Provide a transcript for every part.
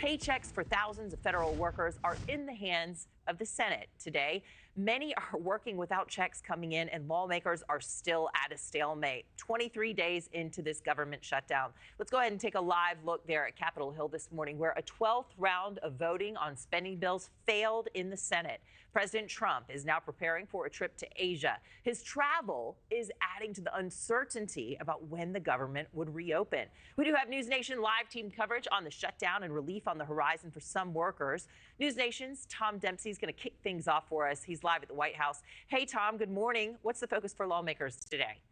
Paychecks for thousands of federal workers are in the hands of the Senate today. Many are working without checks coming in, and lawmakers are still at a stalemate 23 days into this government shutdown. Let's go ahead and take a live look there at Capitol Hill this morning, where a 12th round of voting on spending bills failed in the Senate. President Trump is now preparing for a trip to Asia. His travel is adding to the uncertainty about when the government would reopen. We do have NewsNation live team coverage on the shutdown and relief on the horizon for some workers. NewsNation's Tom Dempsey is going to kick things off for us. He's live at the White House. Hey, Tom, good morning. What's the focus for lawmakers today?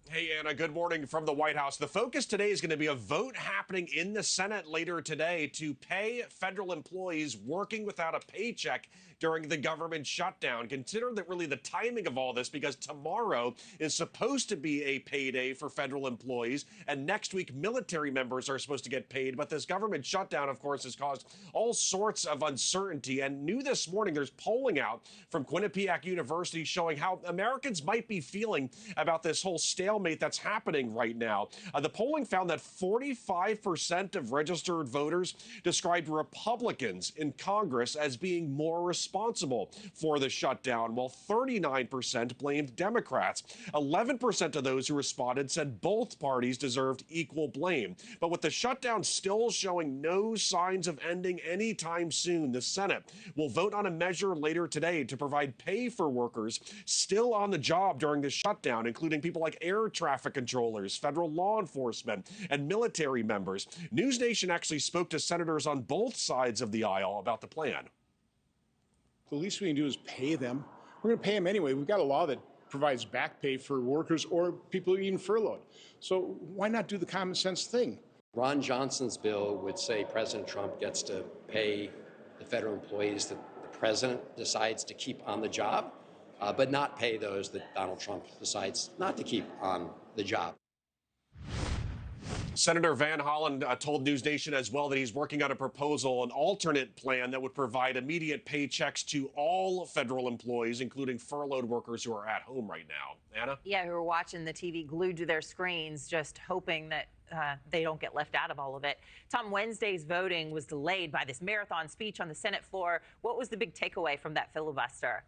Hey, Anna, good morning from the White House. The focus today is going to be a vote happening in the Senate later today to pay federal employees working without a paycheck during the government shutdown. Consider that really the timing of all this, because tomorrow is supposed to be a payday for federal employees, and next week military members are supposed to get paid. But this government shutdown, of course, has caused all sorts of uncertainty. And new this morning, there's polling out from Quinnipiac University showing how Americans might be feeling about this whole stalemate that's happening right now. The polling found that 45% of registered voters described Republicans in Congress as being more responsible for the shutdown, while 39% blamed Democrats. 11% of those who responded said both parties deserved equal blame. But with the shutdown still showing no signs of ending anytime soon, the Senate will vote on a measure later today to provide pay for workers still on the job during the shutdown, including people like air traffic controllers, federal law enforcement, and military members. NewsNation actually spoke to senators on both sides of the aisle about the plan. The least we can do is pay them. We're going to pay them anyway. We've got a law that provides back pay for workers or people even furloughed. So why not do the common sense thing? Ron Johnson's bill would say President Trump gets to pay the federal employees that the president decides to keep on the job, but not pay those that Donald Trump decides not to keep on the job. Senator Van Hollen told NewsNation as well that he's working on a proposal, an alternate plan that would provide immediate paychecks to all federal employees, including furloughed workers who are at home right now. Anna? Yeah, who are watching the TV glued to their screens, just hoping that they don't get left out of all of it. Tom, Wednesday's voting was delayed by this marathon speech on the Senate floor. What was the big takeaway from that filibuster?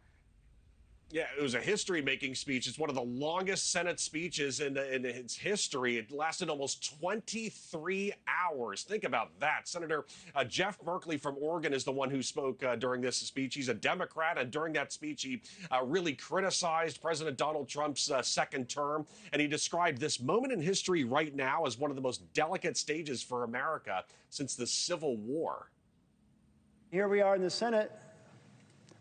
Yeah, it was a history-making speech. It's one of the longest Senate speeches in its history. It lasted almost 23 hours. Think about that. Senator Jeff Merkley from Oregon is the one who spoke during this speech. He's a Democrat, and during that speech, he really criticized President Donald Trump's second term, and he described this moment in history right now as one of the most delicate stages for America since the Civil War. Here we are in the Senate,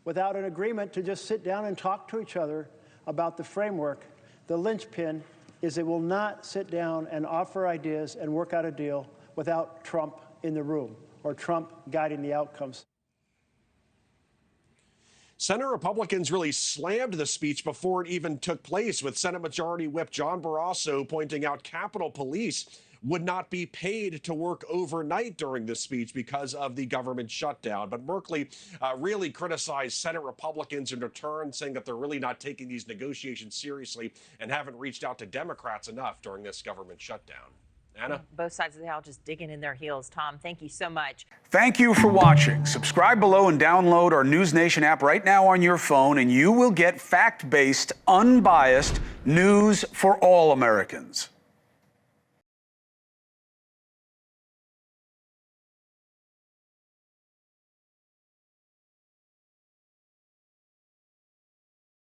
without an agreement to just sit down and talk to each other about the framework. The linchpin is it will not sit down and offer ideas and work out a deal without Trump in the room or Trump guiding the outcomes. Senate Republicans really slammed the speech before it even took place, with Senate Majority Whip John Barrasso pointing out Capitol Police would not be paid to work overnight during this speech because of the government shutdown. But Merkley really criticized Senate Republicans in return, saying that they're really not taking these negotiations seriously and haven't reached out to Democrats enough during this government shutdown. Anna? Both sides of the aisle just digging in their heels. Tom, thank you so much. Thank you for watching. Subscribe below and download our NewsNation app right now on your phone, and you will get fact-based, unbiased news for all Americans.